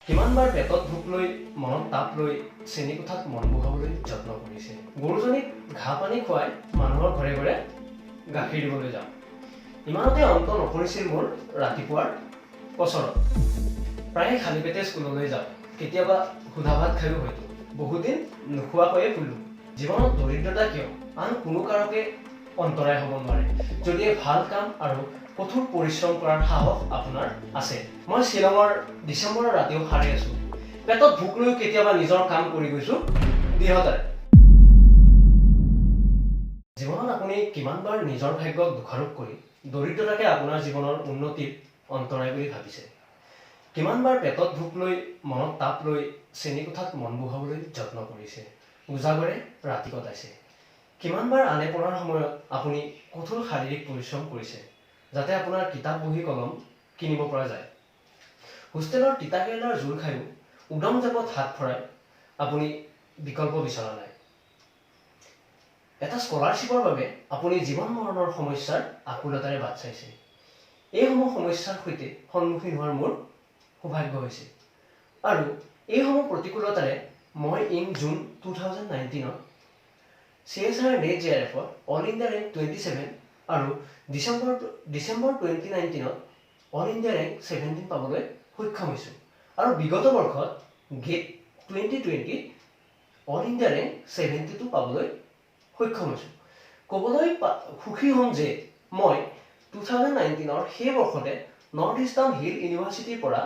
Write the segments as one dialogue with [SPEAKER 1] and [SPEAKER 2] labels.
[SPEAKER 1] কিমানবাৰ পেটত ভোক লৈ মনত তাপ লৈ শ্ৰেণীকোঠাত মন বহাবলৈ যত্ন কৰিছে। গৰুজনীক ঘাঁহ পানী খুৱাই মানুহৰ ঘৰে ঘৰে গাখীৰ দিবলৈ যাওঁ। ইমানতে অন্ত নপৰিছিল মোৰ ৰাতিপুৱাৰ কচৰত। প্ৰায়ে খালী পেটে স্কুললৈ যাওঁ। কেতিয়াবা সুধা ভাত খায়ো হয়তো। বহুদিন নোখোৱাকৈয়ে ফুলোঁ। জীৱনত দৰিদ্ৰতা কিয় আন কোনো কাৰকে অন্তৰায় হ'ব নোৱাৰে, যদিহে ভাল কাম আৰু কঠোৰ পৰিশ্ৰম কৰাৰ সাহস আপোনাৰ আছে। মই শ্বিলঙৰ ডিচেম্বৰৰ ৰাতিও সাৰি আছো। পেটত ভোক লৈও কেতিয়াবা নিজৰ কাম কৰি গৈছো দৃঢ়তাৰে। জীৱনত আপুনি কিমানবাৰ নিজৰ ভাগ্যক দোষাৰোপ কৰি দৰিদ্ৰতাকে আপোনাৰ জীৱনৰ উন্নতিৰ অন্তৰায় বুলি ভাবিছে? কিমানবাৰ পেটত ভোক লৈ মনত তাপ লৈ শ্ৰেণীকোঠাত মন বহাবলৈ যত্ন কৰিছে, উজাগৰে ৰাতি কটাইছে? কিমানবাৰ আনে পঢ়াৰ সময়ত আপুনি কঠোৰ শাৰীৰিক পৰিশ্ৰম কৰিছে, যাতে আপোনাৰ কিতাপ বহী কলম কিনিব পৰা যায়? হোষ্টেলৰ তিতাকেৰেলাৰ জোল খায়ো উদম জাপত হাত ভৰাই আপুনি বিকল্প বিচৰা নাই। এটা স্কলাৰশ্বিপৰ বাবে আপুনি জীৱন মৰণৰ সমস্যাৰ আকুলতাৰে বাট চাইছে। এইসমূহ সমস্যাৰ সৈতে সন্মুখীন হোৱাৰ মোৰ সৌভাগ্য হৈছে, আৰু এইসমূহ প্ৰতিকূলতাৰে মই জুন 2019ত CSR NET JRFত অল ইণ্ডিয়া ৰেংক 27 আৰু ডিচেম্বৰ 2019ত অল ইণ্ডিয়া ৰেংক 17 পাবলৈ সক্ষম হৈছোঁ। আৰু বিগত বৰ্ষত GATE 2020 অল ইণ্ডিয়া ৰেংক 72 পাবলৈ সক্ষম হৈছোঁ। ক'বলৈ সুখী হ'ম যে মই 2019ৰ সেই বৰ্ষতে নৰ্থ ইষ্টাৰ্ণ হিল ইউনিভাৰ্চিটিৰ পৰা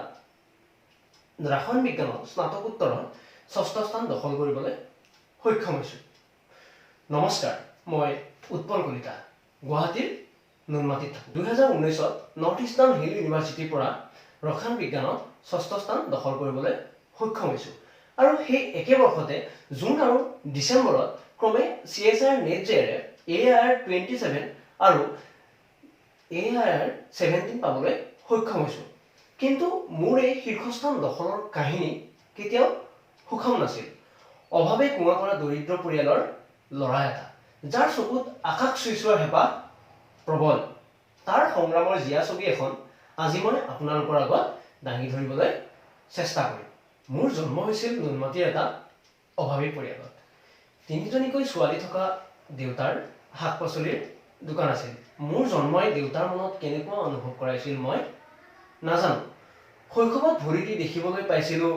[SPEAKER 1] ৰসায়ন বিজ্ঞানত স্নাতকোত্তৰত 6ষ্ঠ স্থান দখল কৰিবলৈ সক্ষম হৈছোঁ। নমস্কাৰ, মই উৎপল কলিতা, গুৱাহাটীৰ নুনমাটিত থাকোঁ। 2019ত নৰ্থ ইষ্টাৰ্ণ হিল ইউনিভাৰ্চিটিৰ পৰা ৰসায়ন বিজ্ঞানত 6ষ্ঠ স্থান দখল কৰিবলৈ সক্ষম হৈছোঁ। আৰু সেই একে বৰ্ষতে জুন আৰু ডিচেম্বৰত ক্ৰমে CSR NET JRF AIR 27 আৰু AIR 17 পাবলৈ সক্ষম হৈছোঁ। কিন্তু মোৰ এই শীৰ্ষস্থান দখলৰ কাহিনী কেতিয়াও সুখম নাছিল। অভাৱে কুঙা কৰা দৰিদ্ৰ পৰিয়ালৰ ল'ৰা এটা, যাৰ চকুত আকাশ চুই চোৱাৰ হেঁপাহ প্ৰবল, তাৰ সংগ্ৰামৰ জীয়া ছবি এখন আজি মই আপোনালোকৰ আগত দাঙি ধৰিবলৈ চেষ্টা কৰিম। মোৰ জন্ম হৈছিল নুনমাটিৰ এটা অভাৱী পৰিয়ালত। 3জনীকৈ ছোৱালী থকা দেউতাৰ শাক পাচলিৰ দোকান আছিল। মোৰ জন্মই দেউতাৰ মনত কেনেকুৱা অনুভৱ কৰাইছিল মই নাজানো। শৈশৱত ভৰি দি দেখিবলৈ পাইছিলোঁ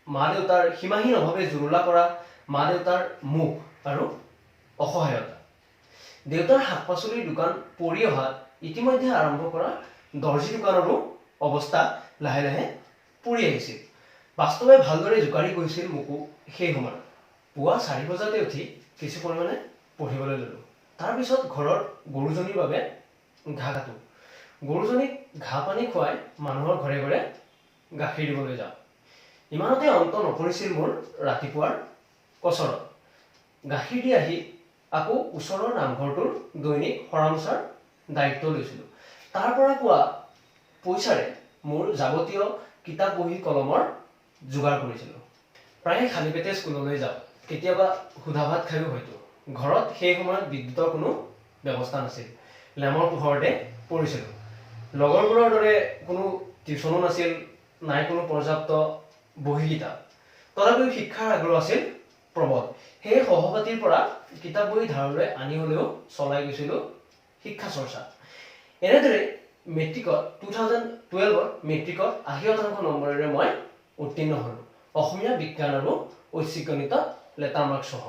[SPEAKER 1] মা দেউতাৰ সীমাহীন অভাৱে জুৰুলা কৰা মা দেউতাৰ মুখ আৰু অসহায়তা। দেউতাৰ শাক পাচলিৰ দোকান পৰি অহাত ইতিমধ্যে আৰম্ভ কৰা দৰ্জী দোকানৰো অৱস্থা লাহে লাহে পৰি আহিছিল। বাস্তৱে ভালদৰে জোকাৰি গৈছিল মোকো সেই সময়ত। পুৱা 4 বজাতে উঠি কিছু পৰিমাণে পঢ়িবলৈ ল'লোঁ। তাৰপিছত ঘৰৰ গৰুজনীৰ বাবে ঘাঁহ কাটোঁ। গৰুজনীক ঘাঁহ পানী খুৱাই মানুহৰ ঘৰে ঘৰে গাখীৰ দিবলৈ যাওঁ। ইমানতে অন্ত নপৰিছিল মোৰ ৰাতিপুৱাৰ কচৰত। গাখীৰ দি আহি আকৌ ওচৰৰ নামঘৰটোৰ দৈনিক সৰামোচাৰ দায়িত্ব লৈছিলোঁ। তাৰ পৰা পোৱা পইচাৰে মোৰ যাৱতীয় কিতাপ বহী কলমৰ যোগাৰ কৰিছিলোঁ। প্ৰায়ে খালী পেটে স্কুললৈ যাওঁ। কেতিয়াবা সুধা ভাত খায়ো হয়তো। ঘৰত সেই সময়ত বিদ্যুতৰ কোনো ব্যৱস্থা নাছিল। লেমৰ পোহৰতে পঢ়িছিলোঁ। লগৰবোৰৰ দৰে কোনো টিউচনো নাছিল, নাই কোনো পৰ্যাপ্ত বহী কিতাপ। তথাপিও শিক্ষাৰ আগ্ৰহ আছিল প্ৰবল। সেই সহপাঠীৰ পৰা কিতাপ বহী ধাৰলৈ আনি হ'লেও চলাই গৈছিলোঁ শিক্ষা চৰ্চা। এনেদৰে মেট্ৰিকত 2012ত মেট্ৰিকত 80% নম্বৰেৰে মই উত্তীৰ্ণ হ'লোঁ। অসমীয়া, বিজ্ঞান আৰু ঐচ্ছিক গণিতত লেটাৰ মাৰ্ক সহ।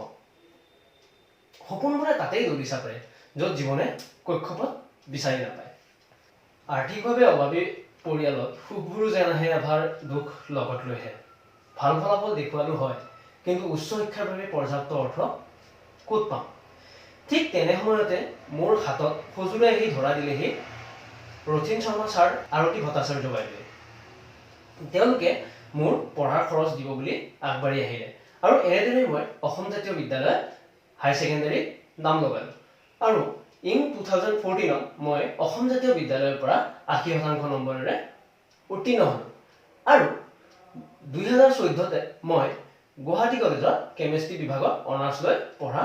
[SPEAKER 1] সপোনবোৰে তাতেই দলি চাপৰে, য'ত জীৱনে কক্ষপথ বিচাৰি নাপায়। আৰ্থিকভাৱে অভাৱী পৰিয়ালত সুখবোৰো যেন আহে এভাৰ দুখ লগত লৈহে। ভাল ফলাফল দেখুৱালো হয়, কিন্তু উচ্চ শিক্ষাৰ বাবে পৰ্যাপ্ত অৰ্থ ক'ত পাম? ঠিক তেনে সময়তে মোৰ হাতত সজুৰে আহি ধৰা দিলেহি ৰথীন শৰ্মা ছাৰ, আৰতী ভট্টাচাৰ্য বাইদেৱে। তেওঁলোকে মোৰ পঢ়াৰ খৰচ দিব বুলি আগবাঢ়ি আহিলে, আৰু এনেদৰে মই অসম জাতীয় বিদ্যালয় হাই ছেকেণ্ডেৰীত নাম লগালোঁ। আৰু 2014ত মই অসম জাতীয় বিদ্যালয়ৰ পৰা 80% নম্বৰেৰে উত্তীৰ্ণ হ'লোঁ। আৰু 2014তে মই গুৱাহাটী কলেজত কেমেষ্ট্ৰি বিভাগত অনাৰ্ছ লৈ পঢ়া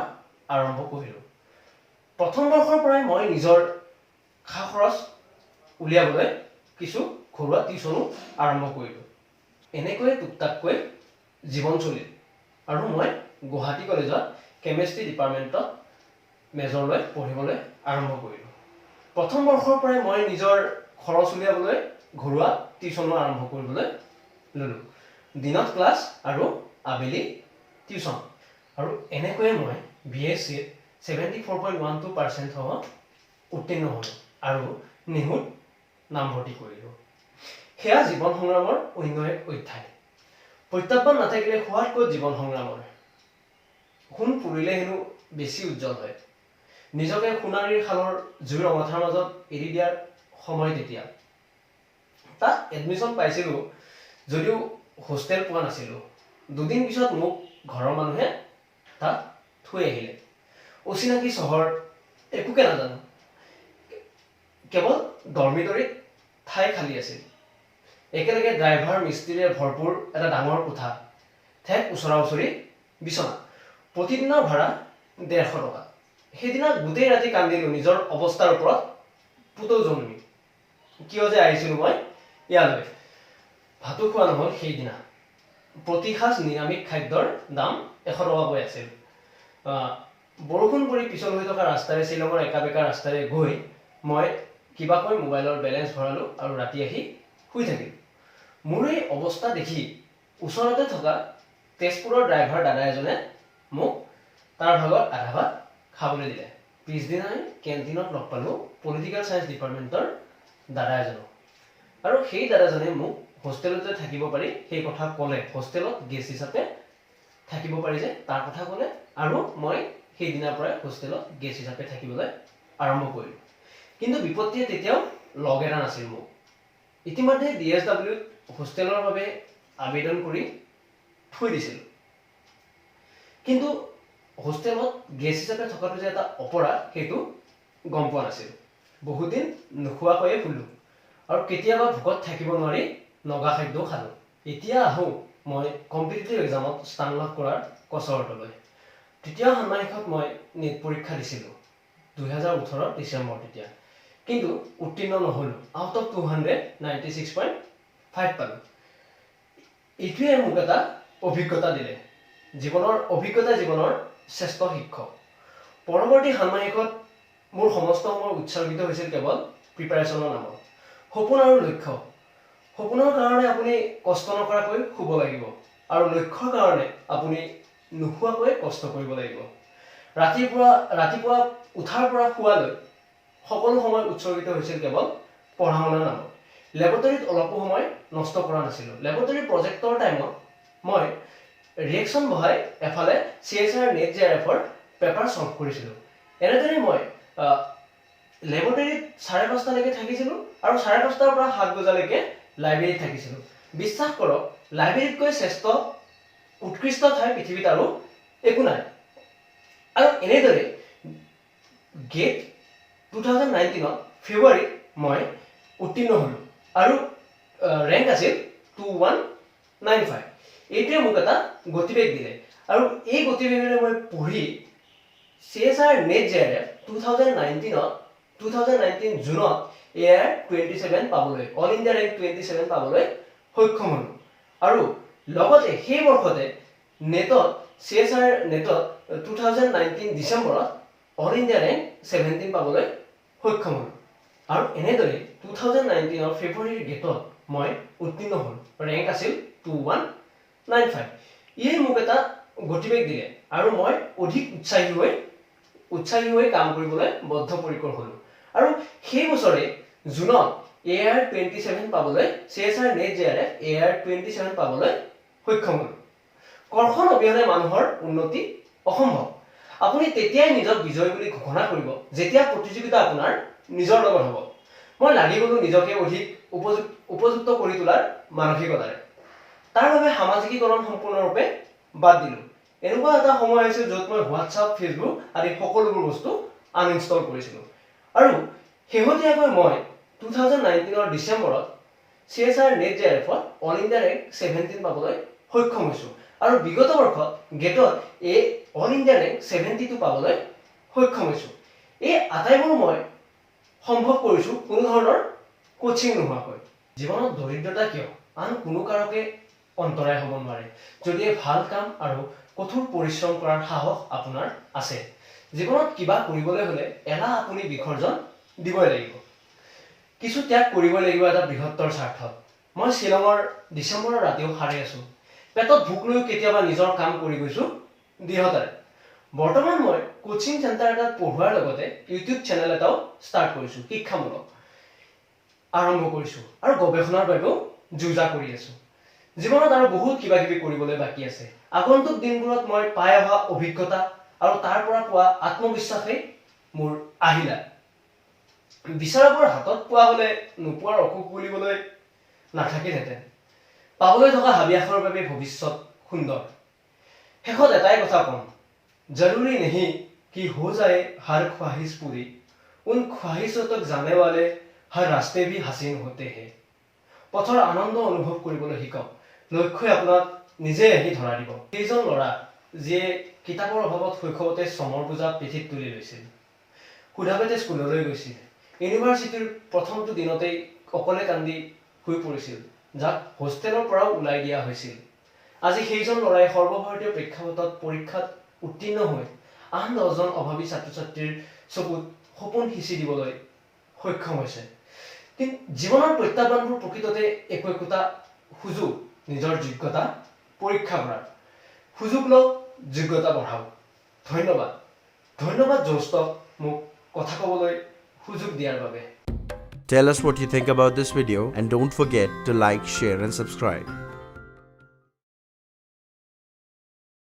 [SPEAKER 1] আৰম্ভ কৰিলোঁ। প্ৰথম বৰ্ষৰ পৰাই মই নিজৰ খা খৰচ উলিয়াবলৈ কিছু ঘৰুৱা টিউচনো আৰম্ভ কৰিলোঁ। এনেকৈ টুকটাককৈ জীৱন চলিল আৰু মই গুৱাহাটী কলেজত কেমেষ্ট্ৰি ডিপাৰ্টমেণ্টত মেজৰ লৈ পঢ়িবলৈ আৰম্ভ কৰিলোঁ। প্ৰথম বৰ্ষৰ পৰাই মই নিজৰ খৰচ উলিয়াবলৈ ঘৰুৱা টিউশ্যনো আৰম্ভ কৰিবলৈ ল'লোঁ। দিনত ক্লাছ আৰু আবেলি টিউশ্যন। আৰু এনেকৈয়ে মই BSc 74.12% সহ উত্তীৰ্ণ হ'লোঁ আৰু নিহুত নামভৰ্তি কৰিলোঁ। সেয়া জীৱন সংগ্ৰামৰ অন্য এক অধ্যায়। প্ৰত্যাহ্বান নাথাকিলে সোৱাদ ক'ত জীৱন সংগ্ৰামৰ। সোণ পুৰিলে হেনো বেছি উজ্জ্বল হয়। নিজকে সোণাৰীৰ খালৰ জুইৰ অঙঠাৰ মাজত এৰি দিয়াৰ সময় তেতিয়া। তাত এডমিশ্যন পাইছিলোঁ যদিও হোষ্টেল পোৱা নাছিলোঁ। দুদিন পিছত মোক ঘৰৰ মানুহে তাত থৈ আহিলে। অচিনাকি চহৰ, একোকে নাজানো। কেৱল ডৰ্মিটৰীত ঠাই খালী আছিল। একেলগে ড্ৰাইভাৰ মিস্ত্ৰীৰে ভৰপূৰ এটা ডাঙৰ কোঠা, ঠেক ওচৰা ওচৰি বিচনা। প্ৰতিদিনৰ ভাড়া 150 টকা। সেইদিনা গোটেই ৰাতি কান্দিলোঁ নিজৰ অৱস্থাৰ ওপৰত পুতৌ জন্মি। কিয় যে আহিছিলোঁ মই ইয়ালৈ। ভাতো খোৱা নহ'ল সেইদিনা। প্ৰতি সাঁজ নিৰামিষ খাদ্যৰ দাম 100 টকাকৈ আছিল। বৰষুণ পৰি পিছল হৈ থকা ৰাস্তাৰে, শ্বিলঙৰ একা বেকা ৰাস্তাৰে গৈ মই কিবাকৈ মোবাইলৰ বেলেঞ্চ ভৰালোঁ আৰু ৰাতি আহি শুই থাকিলোঁ। মোৰ এই অৱস্থা দেখি ওচৰতে থকা তেজপুৰৰ ড্ৰাইভাৰ দাদা এজনে মোক তাৰ ভাগত আধা ভাত খাবলৈ দিলে। পিছদিনাই কেণ্টিনত লগ পালোঁ পলিটিকেল চায়েন্স ডিপাৰ্টমেণ্টৰ দাদা এজনক। আৰু সেই দাদাজনে মোক হোষ্টেলতে থাকিব পাৰি সেই কথা ক'লে। হোষ্টেলত গেষ্ট হিচাপে থাকিব পাৰি যে তাৰ কথা ক'লে আৰু মই সেইদিনাৰ পৰাই হোষ্টেলত গেষ্ট হিচাপে থাকিবলৈ আৰম্ভ কৰিলোঁ। কিন্তু বিপত্তিয়ে তেতিয়াও লগ এৰা নাছিল মোক। ইতিমধ্যে DSWত হোষ্টেলৰ বাবে আবেদন কৰি থৈ দিছিলোঁ। কিন্তু হোষ্টেলত গেষ্ট হিচাপে থকাটো যে এটা অপৰাধ সেইটো গম পোৱা নাছিলোঁ। বহুত দিন নোখোৱাকৈয়ে শুলোঁ আৰু কেতিয়াবা ভোকত থাকিব নোৱাৰি নগা খাদ্যও খালোঁ। এতিয়া আহোঁ মই কম্পিটিটিভ এক্সামত স্থান লাভ কৰাৰ কছৰতলৈ। তৃতীয় ষান্মাসিকত মই নেট পৰীক্ষা দিছিলোঁ 2018 ডিচেম্বৰ তেতিয়া। কিন্তু উত্তীৰ্ণ নহ'লোঁ। আউট অফ 296.5 পালোঁ। এইটোৱে মোক এটা অভিজ্ঞতা দিলে। জীৱনৰ শ্ৰেষ্ঠ শিক্ষক। পৰৱৰ্তী ষান্মাসিকত মোৰ সমস্ত সময় উৎসৰ্গিত হৈছিল কেৱল প্ৰিপাৰেশ্যনৰ নামত। সপোন আৰু লক্ষ্য। সপোনৰ কাৰণে আপুনি কষ্ট নকৰাকৈ শুব লাগিব আৰু লক্ষ্যৰ কাৰণে আপুনি নোশোৱাকৈ কষ্ট কৰিব লাগিব। ৰাতিপুৱা উঠাৰ পৰা শুৱালৈ সকলো সময় উৎসৰ্গিত হৈছিল কেৱল পঢ়া শুনাৰ নামত। লেবৰেটৰীত অলপো সময় নষ্ট কৰা নাছিলোঁ। লেবৰেটৰী প্ৰজেক্টৰ টাইমত মই ৰিয়েকশ্যন বহাই এফালে CSIR নেট JRFৰ পেপাৰ ছল্ভ কৰিছিলোঁ। এনেদৰে মই লেবৰেটৰীত 5:30লৈকে থাকিছিলোঁ আৰু 5:30 পৰা 7 বজালৈকে লাইব্ৰেৰীত থাকিছিলোঁ। বিশ্বাস কৰক, লাইব্ৰেৰীতকৈ উৎকৃষ্ট ঠাই পৃথিৱীত আৰু একো নাই। আৰু এনেদৰে গেট 2019 ফেব্ৰুৱাৰীত মই উত্তীৰ্ণ হ'লোঁ আৰু ৰেংক আছিল 2195। এইটোৱে মোক এটা গতিবেগ দিলে আৰু এই গতিবেগেৰে মই পঢ়ি CSIR নেট JRF 2019 জুনত AIR 27 পাবলৈ, অল ইণ্ডিয়া ৰেংক 27 পাবলৈ সক্ষম হ'লোঁ। আৰু লগতে সেই বৰ্ষতে CSIR নেটত 2019 ডিচেম্বৰত অল ইণ্ডিয়া ৰেংক 17 পাবলৈ সক্ষম হ'লোঁ। আৰু এনেদৰে 2019 ফেব্ৰুৱাৰীৰ গেটত মই উত্তীৰ্ণ হ'লোঁ। ৰেংক আছিল 2195। ইয়ে মোক এটা গতিবেগ দিলে আৰু মই অধিক উৎসাহী হৈ কাম কৰিবলৈ বদ্ধপৰিকৰ হ'লোঁ। আৰু সেই বছৰে জুনত AIR 27 পাবলৈ, CSIR নেট JRF AIR 27 পাবলৈ সক্ষম হ'লোঁ। কৰ্ষণ অবিহনে মানুহৰ উন্নতি অসম্ভৱ। আপুনি তেতিয়াই নিজক বিজয় বুলি ঘোষণা কৰিব যেতিয়া প্ৰতিযোগিতা আপোনাৰ নিজৰ লগত হ'ব। মই লাগি গ'লোঁ নিজকে অধিক উপযুক্ত কৰি তোলাৰ মানসিকতাৰে। তাৰ বাবে সামাজিকীকৰণ সম্পূৰ্ণৰূপে বাদ দিলোঁ। এনেকুৱা এটা সময় আহিছিল য'ত মই হোৱাটছআপ, ফেচবুক আদি সকলোবোৰ বস্তু আনইনষ্টল কৰিছিলোঁ। আৰু শেহতীয়াকৈ মই 2019 ডিচেম্বৰত CSIR নেট JRFত অল ইণ্ডিয়া ৰেংক 17 পাবলৈ সক্ষম হৈছোঁ। আৰু বিগত বৰ্ষত গেটত অল ইণ্ডিয়া ৰেংক 72 পাবলৈ সক্ষম হৈছোঁ। এই আটাইবোৰ মই সম্ভৱ কৰিছোঁ কোনো ধৰণৰ কোচিং নোহোৱাকৈ। জীৱনত দৰিদ্ৰতা কিয়? আন কোনো কাৰকে অন্তৰায় হ'ব নোৱাৰে যদি ভাল কাম আৰু কঠোৰ পৰিশ্ৰম কৰাৰ সাহস আপোনাৰ আছে জীৱনত কিবা কৰিবলৈ হ'লে এলাহ আপুনি বিসৰ্জন দিবই লাগিব কিছু ত্যাগ কৰিব লাগিব এটা বৃহত্তৰ স্বাৰ্থত মই শ্বিলঙৰ ডিচেম্বৰৰ ৰাতিও সাৰে আছো পেটত ভোক লৈও কেতিয়াবা নিজৰ কাম কৰি গৈছো দৃঢ়তাৰে বৰ্তমান মই কোচিং চেণ্টাৰ এটাত পঢ়োৱাৰ লগতে ইউটিউব চেনেল এটাও ষ্টাৰ্ট কৰিছো শিক্ষামূলক আৰম্ভ কৰিছো আৰু গৱেষণাৰ বাবেও যুঁজা কৰি আছো জীৱনত আৰু বহুত কিবা কিবি কৰিবলৈ বাকী আছে আগন্তুক দিনবোৰত মই পাই অহা অভিজ্ঞতা আৰু তাৰ পৰা পোৱা আত্মবিশ্বাসেই মোৰ আহিলা বিচাৰবোৰ হাতত পোৱা হ'লে নোপোৱাৰ অসুখ বুলিবলৈ নাথাকিলহেঁতেন পাবলৈ থকা হাবিয়াসৰ বাবে ভৱিষ্যত সুন্দৰ শেষত এটাই কথা কম जरूरी नहीं कि हो जाए हर ख्वाहिश पूरी उन ख्वाहिशों तक जाने वाले हर रास्ते भी हसीन होते हैं পথৰ আনন্দ অনুভৱ কৰিবলৈ শিকক লক্ষ্যই আপোনাক নিজে আহি ধৰা দিব সেইজন ল'ৰা যিয়ে কিতাপৰ অভাৱত শৈশৱতে চমৰ পূজা পিঠিত তুলি লৈছিল সুধাপেটে স্কুললৈ গৈছিল ইউনিভাৰ্চিটিৰ প্ৰথমটো দিনতেই অকলে কান্দি শুই পৰিছিল যাক হোষ্টেলৰ পৰাও ওলাই দিয়া হৈছিল আজি সেইজন ল'ৰাই সৰ্বভাৰতীয় প্ৰেক্ষাপটত পৰীক্ষাত উত্তীৰ্ণ হৈ আন 10 জন অভাৱী ছাত্ৰ-ছাত্ৰীৰ চকুত সপোন সিঁচি দিবলৈ সক্ষম হৈছে কিন্তু জীৱনৰ প্ৰত্যাহ্বানবোৰ প্ৰকৃততে একোটা সুযোগ নিজৰ যোগ্যতা পৰীক্ষা কৰাৰ সুযোগ লওক যোগ্যতা বঢ়াওক ধন্যবাদ জোষ্টক মোক কথা ক'বলৈ সুযোগ দিয়াৰ বাবে
[SPEAKER 2] Tell us what you think about this video and don't forget to like, share and subscribe.